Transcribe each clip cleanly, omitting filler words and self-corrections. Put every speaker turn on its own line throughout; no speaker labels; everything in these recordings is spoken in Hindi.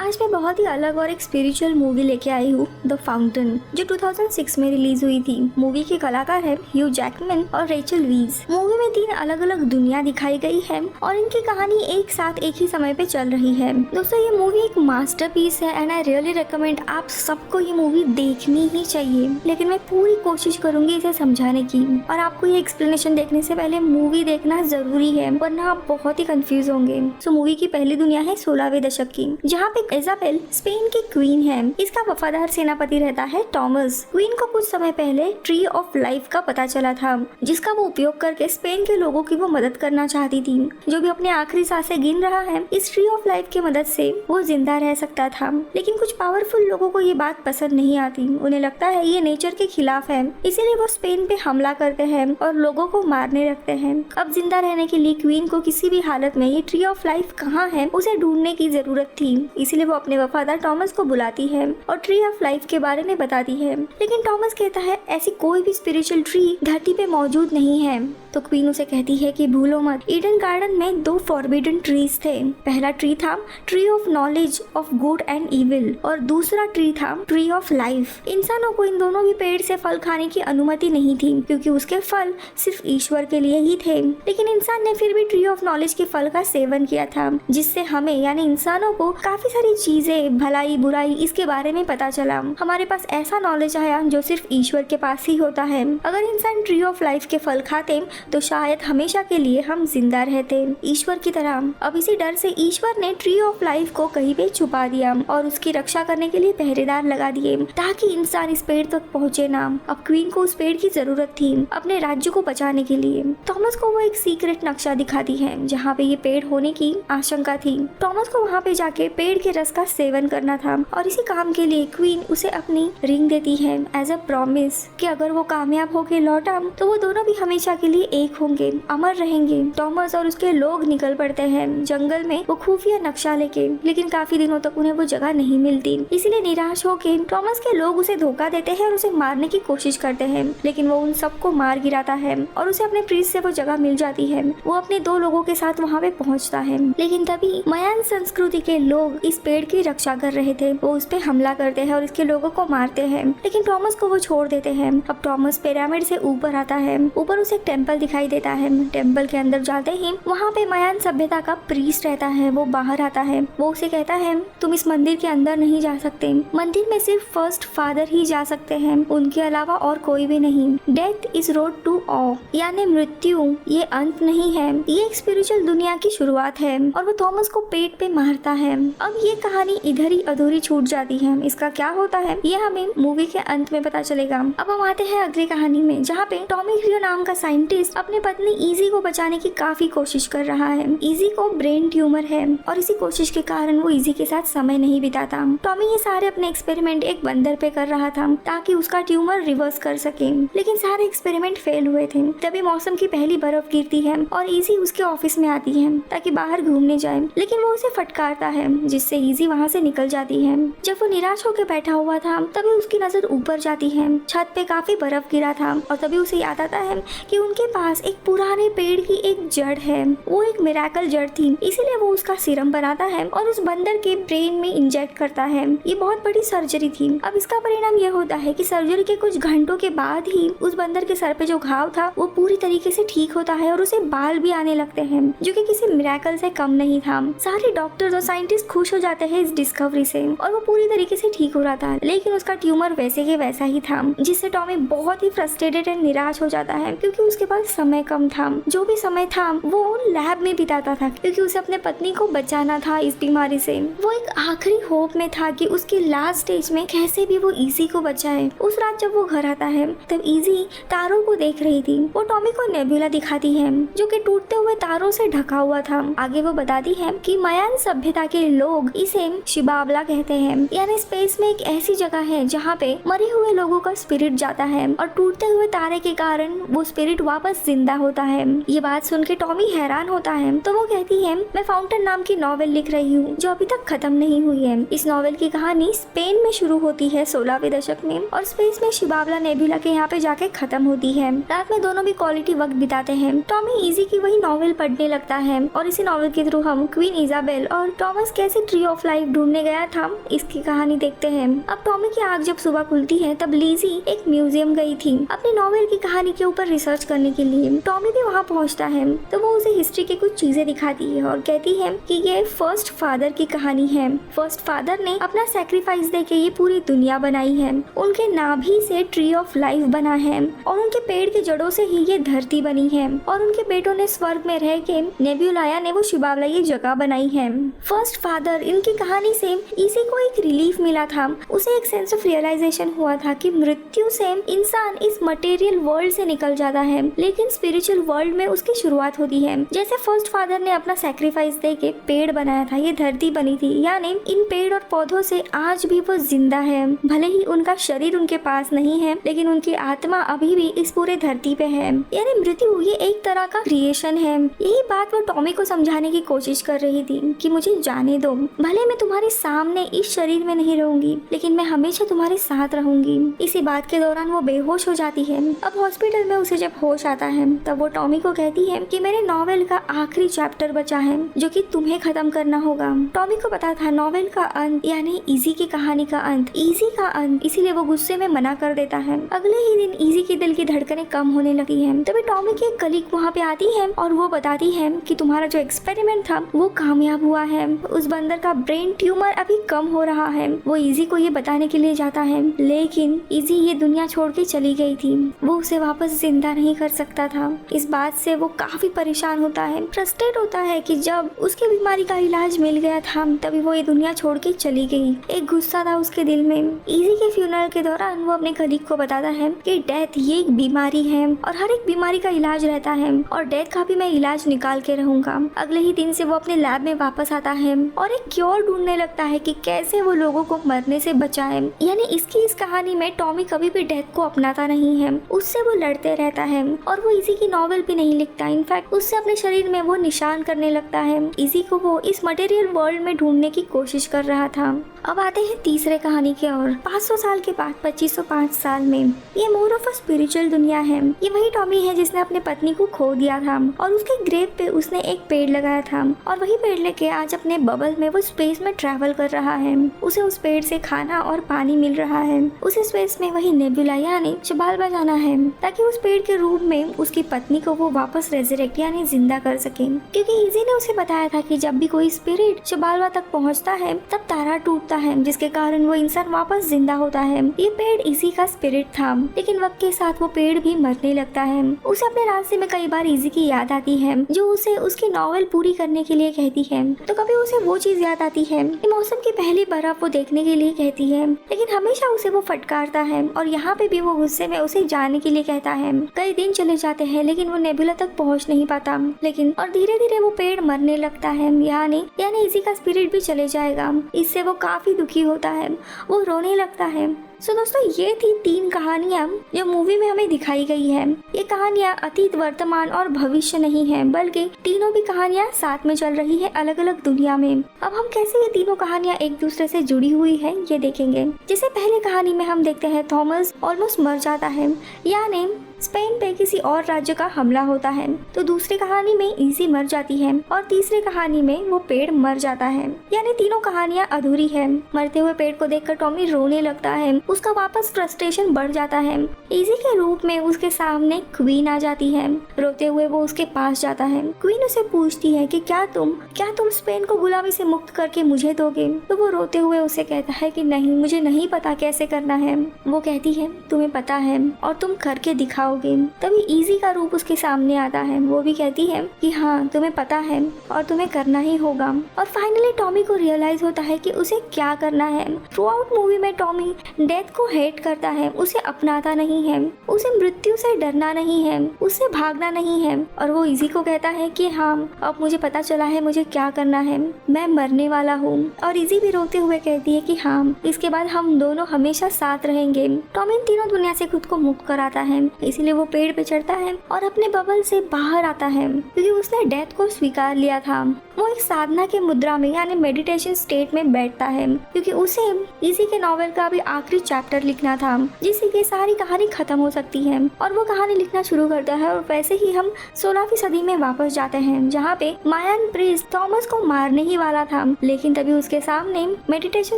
आज मैं बहुत ही अलग और एक स्पिरिचुअल मूवी लेके आई हूँ, द फाउंटेन, जो 2006 में रिलीज हुई थी। मूवी के कलाकार है ह्यू जैकमैन और रेचल वीज। मूवी में 3 अलग अलग दुनिया दिखाई गई है और इनकी कहानी एक साथ एक ही समय पे चल रही है। दोस्तों, ये मूवी एक मास्टरपीस है एंड आई रियली रिकमेंड आप सबको ये मूवी देखनी ही चाहिए। लेकिन मैं पूरी कोशिश करूंगी इसे समझाने की, और आपको ये एक्सप्लेनेशन देखने से पहले मूवी देखना जरूरी है, वरना आप बहुत ही कंफ्यूज होंगे। सो मूवी की पहली दुनिया है 16वें दशक की, जहाँ पे इजाबेल स्पेन की क्वीन है। इसका वफादार सेनापति रहता है टॉमस। क्वीन को कुछ समय पहले ट्री ऑफ लाइफ का पता चला था, जिसका वो उपयोग करके स्पेन के लोगों की वो मदद करना चाहती थी। जो भी अपने आखिरी सांसें गिन रहा है, इस ट्री ऑफ लाइफ की मदद से वो जिंदा रह सकता था। लेकिन कुछ पावरफुल लोगों को ये बात पसंद नहीं आती। उन्हें लगता है ये नेचर के खिलाफ है, इसीलिए वो स्पेन पे हमला करते हैं और लोगों को मारने लगते हैं। अब जिंदा रहने के लिए क्वीन को किसी भी हालत में ये ट्री ऑफ लाइफ कहाँ है उसे ढूंढने की जरूरत थी। इसीलिए वो अपने वफादार टॉमस को बुलाती है और ट्री ऑफ लाइफ के बारे में बताती है। लेकिन टॉमस कहता है ऐसी कोई भी स्पिरिचुअल ट्री धरती पे मौजूद नहीं है। तो क्वीन उसे कहती है कि भूलो मत, ईडन गार्डन में 2 फॉरबिडन ट्रीज थे। पहला ट्री था tree of knowledge of good and evil और दूसरा ट्री था ट्री ऑफ लाइफ। इंसानों को इन दोनों भी पेड़ से फल खाने की अनुमति नहीं थी, क्योंकि उसके फल सिर्फ ईश्वर के लिए ही थे। लेकिन इंसान ने फिर भी ट्री ऑफ नॉलेज के फल का सेवन किया था, जिससे हमें यानी इंसानों को काफी सारी चीजें, भलाई बुराई, इसके बारे में पता चला। हमारे पास ऐसा नॉलेज आया जो सिर्फ ईश्वर के पास ही होता है। अगर इंसान ट्री ऑफ लाइफ के फल खाते तो शायद हमेशा के लिए हम जिंदा रहते, ईश्वर की तरह। अब इसी डर से ईश्वर ने ट्री ऑफ लाइफ को कहीं पे छुपा दिया और उसकी रक्षा करने के लिए पहरेदार लगा दिए, ताकि इंसान इस पेड़ तक पहुँचे ना। अब क्वीन को उस पेड़ की जरूरत थी अपने राज्य को बचाने के लिए। टॉमस को वो एक सीक्रेट नक्शा दिखाती है जहाँ पे ये पेड़ होने की आशंका थी। टॉमस को वहाँ पे जाके पेड़ के रस का सेवन करना था, और इसी काम के लिए क्वीन उसे अपनी रिंग देती है एज अ प्रॉमिस कि अगर वो कामयाब होके लौटा तो वो दोनों भी हमेशा के लिए एक होंगे, अमर रहेंगे। टॉमस और उसके लोग निकल पड़ते हैं जंगल में वो खुफिया नक्शा लेके, लेकिन काफी दिनों तक उन्हें वो जगह नहीं मिलती। इसीलिए निराश होके टॉमस के लोग उसे धोखा देते हैं और उसे मारने की कोशिश करते हैं। लेकिन वो उन सबको मार गिराता है और उसे अपने प्रीस्ट से वो जगह मिल जाती है। वो अपने 2 लोगों के साथ वहाँ पे पहुँचता है। लेकिन तभी मयान संस्कृति के लोग इस पेड़ की रक्षा कर रहे थे। वो उस पे हमला करते हैं और इसके लोगों को मारते हैं, लेकिन टॉमस को वो छोड़ देते हैं। अब टॉमस पिरामिड से ऊपर आता है। ऊपर उसे एक टेम्पल दिखाई देता है। टेम्पल के अंदर जाते ही वहाँ पे मयान सभ्यता का प्रीस्ट रहता है। वो बाहर आता है। वो उसे कहता है तुम इस मंदिर के अंदर नहीं जा सकते। मंदिर में सिर्फ फर्स्ट फादर ही जा सकते हैं, उनके अलावा और कोई भी नहीं। डेथ इज रोड टू ऑ, यानी मृत्यु ये अंत नहीं है, ये एक स्पिरिचुअल दुनिया की शुरुआत है। और वो थॉमस को पेट पे मारता है। अब ये कहानी इधर ही अधूरी छूट जाती है। इसका क्या होता है ये हमें मूवी के अंत में पता चलेगा। अब हम आते हैं अगली कहानी में, जहाँ पे टॉमी क्रियो नाम का साइंटिस्ट अपने पत्नी इजी को बचाने की काफी कोशिश कर रहा है। इजी को ब्रेन ट्यूमर है और इसी कोशिश के कारण वो इजी के साथ समय नहीं बिताता। टॉमी ये सारे अपने एक्सपेरिमेंट एक बंदर पे कर रहा था ताकि उसका ट्यूमर रिवर्स कर सके, लेकिन सारे एक्सपेरिमेंट फेल हुए थे। तभी मौसम की पहली बर्फ गिरती है और इजी उसके ऑफिस में आती है ताकि बाहर घूमने जाए, लेकिन वो उसे फटकारता है, जिससे इजी वहाँ से निकल जाती है। जब वो निराश होकर बैठा हुआ था तभी उसकी नजर ऊपर जाती है। छत पे काफी बर्फ गिरा था और तभी उसे याद आता है कि उनके पास एक पुराने पेड़ की एक जड़ है। वो एक मिरेकल जड़ थी, इसीलिए वो उसका सीरम बनाता है और उस बंदर के ब्रेन में इंजेक्ट करता है। ये बहुत बड़ी सर्जरी थी। अब इसका परिणाम ये होता है कि सर्जरी के कुछ घंटों के बाद ही उस बंदर के सर पे जो घाव था वो पूरी तरीके से ठीक होता है और उसे बाल भी आने लगते हैं, जो कि किसी मिरेकल से कम नहीं था। सारे डॉक्टर्स और साइंटिस्ट खुश हो जाते हैं इस डिस्कवरी से, और वो पूरी तरीके से ठीक हो रहा था। लेकिन उसका ट्यूमर वैसे के वैसा ही था, जिससे टॉमी बहुत ही फ्रस्ट्रेटेड एंड निराश हो जाता है, क्योंकि उसके पास समय कम था। जो भी समय था वो लैब में बिताता था, क्योंकि उसे अपने पत्नी को बचाना था इस बीमारी से। वो एक आखिरी होप में था कि उसकी लास्ट स्टेज में कैसे भी वो इजी को बचाए। उस रात जब वो घर आता है तब इजी तारों को देख रही थी। वो टॉमी को नेबुला दिखाती है जो कि टूटते हुए तारों से ढका हुआ था। आगे वो बताती है कि मयान सभ्यता के लोग इसे शिबाबला कहते हैं, यानी स्पेस में एक ऐसी जगह है जहाँ पे मरे हुए लोगों का स्पिरिट जाता है और टूटते हुए तारे के कारण वो स्पिरिट वापस जिंदा होता है। ये बात सुन के टॉमी हैरान होता है। तो वो कहती है मैं फाउंटेन नाम की नॉवेल लिख रही हूँ जो अभी तक खत्म नहीं हुई है। इस नॉवेल की कहानी स्पेन में शुरू होती है 16वें दशक में और स्पेस में शिबाबला नेबुला के यहाँ पे जाके खत्म होती है। रात में दोनों भी क्वालिटी वक्त बिताते हैं। टॉमी इजी की वही नॉवेल पढ़ने लगता है और इसी नॉवेल के थ्रू हम क्वीन इजाबेल और टॉमस कैसे ट्री ऑफ लाइफ ढूंढने गया था इसकी कहानी देखते हैं। अब टॉमी की आंख जब सुबह खुलती है तब लिजी एक म्यूजियम गई थी अपनी नॉवेल की कहानी के ऊपर रिसर्च करने के लिए। टॉमी भी वहाँ पहुँचता है तो वो उसे हिस्ट्री की कुछ चीजें दिखाती है और कहती है कि ये फर्स्ट फादर की कहानी है। फर्स्ट फादर ने अपना सेक्रीफाइस देके ये पूरी दुनिया बनाई है। उनके नाभि से ट्री ऑफ लाइफ बना है और उनके पेड़ के जड़ों से ही ये धरती बनी है और उनके बेटों ने स्वर्ग में रह के नेबुलाया ने वो शिबाबला ये जगह बनाई है। फर्स्ट फादर इनकी कहानी से इसी को एक रिलीफ मिला था। उसे एक सेंस ऑफ रियलाइजेशन हुआ था कि मृत्यु से इंसान इस मटेरियल वर्ल्ड से निकल जाता है लेकिन स्पिरिचुअल वर्ल्ड में उसकी शुरुआत होती है। जैसे फर्स्ट फादर ने अपना सैक्रिफाइस देके पेड़ बनाया था, ये धरती बनी थी, यानी इन पेड़ और पौधों से आज भी वो जिंदा है। भले ही उनका शरीर उनके पास नहीं है लेकिन उनकी आत्मा अभी भी इस पूरे धरती पे है। यानी मृत्यु ये एक तरह का क्रिएशन है। यही बात वो टॉमी को समझाने की कोशिश कर रही थी कि मुझे जाने दो, भले मैं तुम्हारे सामने इस शरीर में नहीं रहूंगी लेकिन मैं हमेशा तुम्हारे साथ रहूंगी। इसी बात के दौरान वो बेहोश हो जाती है। अब हॉस्पिटल में उसे जब होश आता है तब वो टॉमी को कहती है कि मेरे नॉवेल का आखिरी चैप्टर बचा है जो कि तुम्हें खत्म करना होगा। टॉमी को पता था नॉवेल का अंत यानी इजी की कहानी का अंत, इजी का अंत, इसीलिए वो गुस्से में मना कर देता है। अगले ही दिन इजी के दिल की धड़कनें कम होने लगी है। तभी टॉमी की एक कलीग वहाँ पे आती है और वो बताती है कि तुम्हारा जो एक्सपेरिमेंट था वो कामयाब हुआ है। उस बंदर का ब्रेन ट्यूमर अभी कम हो रहा है। वो इजी को ये बताने के लिए जाता है लेकिन इजी ये दुनिया छोड़ के चली गई थी। वो उसे वापस जिंदा नहीं कर सकता था। इस बात से वो काफी परेशान होता है, फ्रस्ट्रेट होता है कि जब उसके बीमारी का इलाज मिल गया था तभी वो ये दुनिया छोड़ के चली गई। एक गुस्सा था उसके दिल में। इजी के फ्यूनरल के दौरान वो अपने कलीग को बताता है कि डेथ ये एक बीमारी है और हर एक बीमारी का इलाज रहता है और डेथ का भी मैं इलाज निकाल के रहूंगा। अगले ही दिन से वो अपने लैब में वापस आता है और एक क्योर ढूंढने लगता है कि कैसे वो लोगों को मरने से बचाए। यानी इसकी इस कहानी में टॉमी कभी भी डेथ को अपनाता नहीं है, उससे वो लड़ते रहता है और वो इजी की नॉवेल भी नहीं लिखता। इनफैक्ट उससे अपने शरीर में वो निशान करने लगता है। इजी को वो इस मटेरियल वर्ल्ड में ढूंढने की कोशिश कर रहा था। अब आते हैं तीसरे कहानी की ओर। 500 साल के बाद 2505 साल में ये मोर ऑफ अ स्पिरिचुअल दुनिया है। ये वही टॉमी है जिसने अपने पत्नी को खो दिया था और उसके ग्रेव पे उसने एक पेड़ लगाया था और वही पेड़ लेके आज अपने बबल में वो स्पेस में ट्रैवल कर रहा है। उसे उस पेड़ से खाना और पानी मिल रहा है। उसे स्पेस में वही नेबुला यानी शिबाबला जाना है ताकि उस पेड़ के रूप में उसकी पत्नी को वो वापस रेजरेक्ट यानी जिंदा कर सके, क्योंकि इजी ने उसे बताया था कि जब भी कोई स्पिरिट शिबाबला तक पहुंचता है तब तारा टूटता है जिसके कारण वो इंसान वापस जिंदा होता है। ये पेड़ इजी का स्पिरिट था लेकिन वक्त के साथ वो पेड़ भी मरने लगता है। उसे अपने रास्ते में कई बार इजी की याद आती है जो उसे उसकी नॉवेल पूरी करने के लिए कहती है। तो कभी उसे वो चीज याद आती है कि मौसम की पहली बर्फ वो देखने के लिए कहती है लेकिन हमेशा उसे वो फटकारता है और यहाँ पे भी वो गुस्से में उसे जाने के लिए कहता है। कई दिन चले जाते हैं लेकिन वो नेबुला तक पहुँच नहीं पाता लेकिन और धीरे धीरे वो पेड़ मरने लगता है यानी इजी का स्पिरिट भी चले जाएगा। इससे वो काफी दुखी होता है, वो रोने लगता है। सो दोस्तों ये थी 3 कहानियाँ जो मूवी में हमें दिखाई गई है। ये कहानियाँ अतीत, वर्तमान और भविष्य नहीं है बल्कि तीनों भी कहानियाँ साथ में चल रही है अलग अलग दुनिया में। अब हम कैसे ये तीनों कहानियाँ एक दूसरे से जुड़ी हुई है ये देखेंगे। जैसे पहले कहानी में हम देखते हैं थॉमस ऑलमोस्ट मर जाता है यानी स्पेन पे किसी और राज्य का हमला होता है। तो दूसरी कहानी में इजी मर जाती है और तीसरी कहानी में वो पेड़ मर जाता है। यानी तीनों कहानियां अधूरी है। मरते हुए पेड़ को देखकर टॉमी रोने लगता है, उसका वापस फ्रस्ट्रेशन बढ़ जाता है। इजी के रूप में उसके सामने क्वीन आ जाती है। रोते हुए वो उसके पास जाता है। क्वीन उसे पूछती है कि क्या तुम स्पेन को गुलामी से मुक्त करके मुझे दोगे? तो वो रोते हुए उसे कहता है कि नहीं, मुझे नहीं पता कैसे करना है। वो कहती है तुम्हें पता है और तुम करके दिखाओ। तभी इजी का रूप उसके सामने आता है। वो भी कहती है कि हाँ तुम्हें पता है और तुम्हें करना ही होगा। और फाइनली टॉमी को रियलाइज होता है कि उसे क्या करना है। थ्रू आउट मूवी में टॉमी डेथ को हेट करता है, उसे अपनाता नहीं है, उसे मृत्यु से डरना नहीं है, उससे भागना नहीं है। और वो इजी को कहता है कि हाँ अब मुझे पता चला है मुझे क्या करना है, मैं मरने वाला हूँ। और इजी भी रोते हुए कहती है कि हाँ इसके बाद हम दोनों हमेशा साथ रहेंगे। टॉमी इन तीनों दुनिया से खुद को मुक्त कराता है। इसी इसीलिए वो पेड़ पे चढ़ता है और अपने बबल से बाहर आता है क्योंकि उसने डेथ को स्वीकार लिया था। वो एक साधना के मुद्रा में यानी मेडिटेशन स्टेट में बैठता है क्योंकि उसे इसी के नॉवेल का भी आखिरी चैप्टर लिखना था जिससे कि सारी कहानी खत्म हो सकती है। और वो कहानी लिखना शुरू करता है और वैसे ही हम 16वीं सदी में वापस जाते हैं जहाँ पे मायन प्रीस्ट थॉमस को मारने ही वाला था, लेकिन तभी उसके सामने मेडिटेशन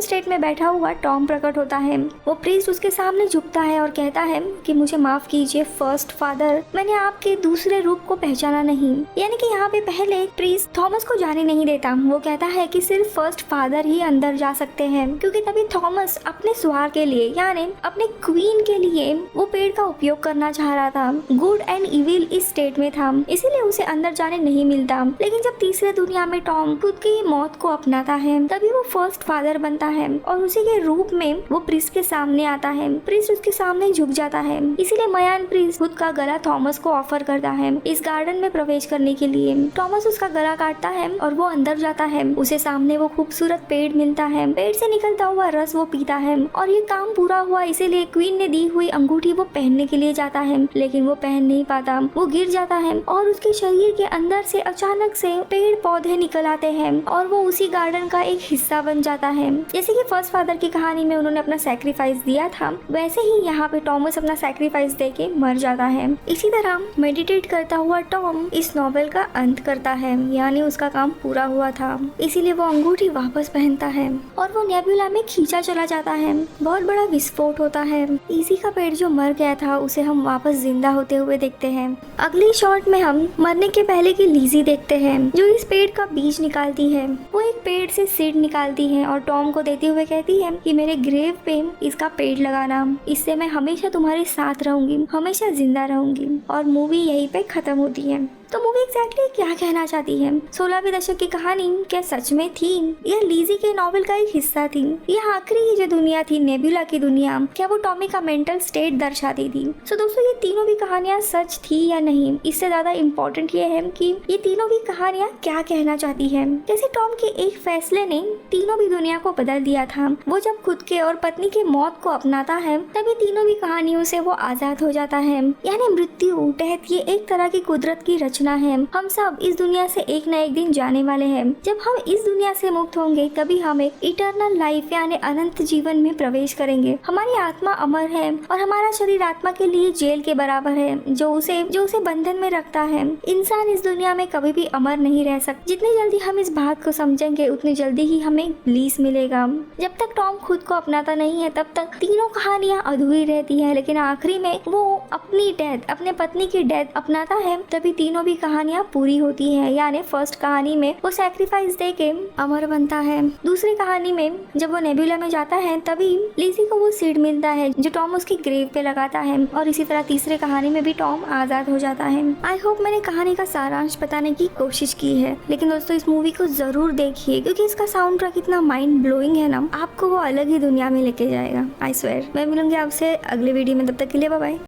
स्टेट में बैठा हुआ टॉम प्रकट होता है। वो प्रीस्ट उसके सामने झुकता है और कहता है कि मुझे माफ कीजिए फर्स्ट फादर, मैंने आपके दूसरे रूप को पहचाना नहीं। यानी कि यहाँ पे पहले प्रीस्ट थॉमस को जाने नहीं देता। वो कहता है कि सिर्फ फर्स्ट फादर ही अंदर जा सकते हैं क्योंकि तभी थॉमस अपने स्वार्थ के लिए यानी अपने क्वीन के लिए वो पेड़ का उपयोग करना चाह रहा था। गुड एंड इविल इस स्टेट में था इसीलिए उसे अंदर जाने नहीं मिलता। लेकिन जब तीसरे दुनिया में टॉम खुद की मौत को अपनाता है तभी वो फर्स्ट फादर बनता है और उसी के रूप में वो प्रीस्ट के सामने आता है। प्रीस्ट उसके सामने झुक जाता है, इसीलिए मयान प्रीस्ट खुद का गला थॉमस को ऑफर करता है इस गार्डन में प्रवेश करने के लिए। थॉमस उसका गला काटता है और वो अंदर जाता है। उसे सामने वो खूबसूरत पेड़ मिलता है, पेड़ से निकलता हुआ रस वो पीता है और ये काम पूरा हुआ इसीलिए क्वीन ने दी हुई अंगूठी वो पहनने के लिए जाता है, लेकिन वो पहन नहीं पाता। वो गिर जाता है और उसके शरीर के अंदर से अचानक से पेड़ पौधे निकल आते हैं और वो उसी गार्डन का एक हिस्सा बन जाता है। जैसे कि फर्स्ट फादर की कहानी में उन्होंने अपना सैक्रिफाइस दिया था वैसे ही यहाँ पे टॉमस अपना सैक्रिफाइस देके मर जाता है। इसी तरह मेडिटेट करता हुआ टॉम इस नॉवेल का अंत करता है यानी उसका काम पूरा हुआ था, इसीलिए वो अंगूठी वापस पहनता है और वो नेबुला में खींचा चला जाता है। बहुत बड़ा विस्फोट होता है। इसी का पेड़ जो मर गया था उसे हम वापस जिंदा होते हुए देखते हैं। अगली शॉट में हम मरने के पहले की लिज़ी देखते हैं जो इस पेड़ का बीज निकालती है। वो एक पेड़ से सीड निकालती है और टॉम को देते हुए कहती है कि मेरे ग्रेव पे इसका पेड़ लगाना, इससे मैं हमेशा तुम्हारे साथ रहूंगी, हमेशा जिंदा रहूंगी। और मूवी यहीं पे खत्म होती है। तो मूवी एग्जैक्टली क्या कहना चाहती है? 16वीं दशक की कहानी क्या सच में थी? यह लीजी के नॉवेल का एक हिस्सा थी? यह आखिरी जो दुनिया थी नेबुला की दुनिया, क्या वो टॉमी का मेंटल स्टेट दर्शाती थी? सो दोस्तों ये तीनों भी कहानियां सच थी या नहीं, इससे ज्यादा इम्पोर्टेंट ये है कि ये तीनों भी कहानियां क्या कहना चाहती है। जैसे टॉम के एक फैसले ने तीनों भी दुनिया को बदल दिया था। वो जब खुद के और पत्नी के मौत को अपनाता है तभी तीनों भी कहानियों से वो आजाद हो जाता है। यानी मृत्यु डेथ ये एक तरह की कुदरत की रचना है। हम सब इस दुनिया से एक न एक दिन जाने वाले हैं। जब हम इस दुनिया से मुक्त होंगे तभी हम एक इटर्नल लाइफ यानी अनंत जीवन में प्रवेश करेंगे। हमारी आत्मा अमर है और हमारा शरीर आत्मा के लिए जेल के बराबर है जो उसे बंधन में रखता है। इंसान इस दुनिया में कभी भी अमर नहीं रह सकता। जितनी जल्दी हम इस बात को समझेंगे उतनी जल्दी ही हमें ब्लीस मिलेगा। जब तक टॉम खुद को अपनाता नहीं है तब तक तीनों कहानियां अधूरी रहती है, लेकिन आखिरी में वो अपनी डेथ अपने पत्नी की डेथ अपनाता है तभी तीनों भी कहानियां पूरी होती है। यानी फर्स्ट कहानी में वो सैक्रिफाइस दे के अमर बनता है। दूसरी कहानी में जब वो नेबुला में जाता है तभी लिज़ी को वो सीड मिलता है जो टॉम उसकी ग्रेव पे लगाता है और इसी तरह तीसरी कहानी में भी टॉम आजाद हो जाता है। आई होप मैंने कहानी का सारांश बताने की कोशिश की है, लेकिन दोस्तों इस मूवी को जरूर देखिए क्योंकि इसका साउंड ट्रैक इतना माइंड ब्लोइंग है ना, आपको वो अलग ही दुनिया में लेके जाएगा। I swear. मैं मिलूंगी आपसे अगले वीडियो में, तब तक के लिए बाय बाय।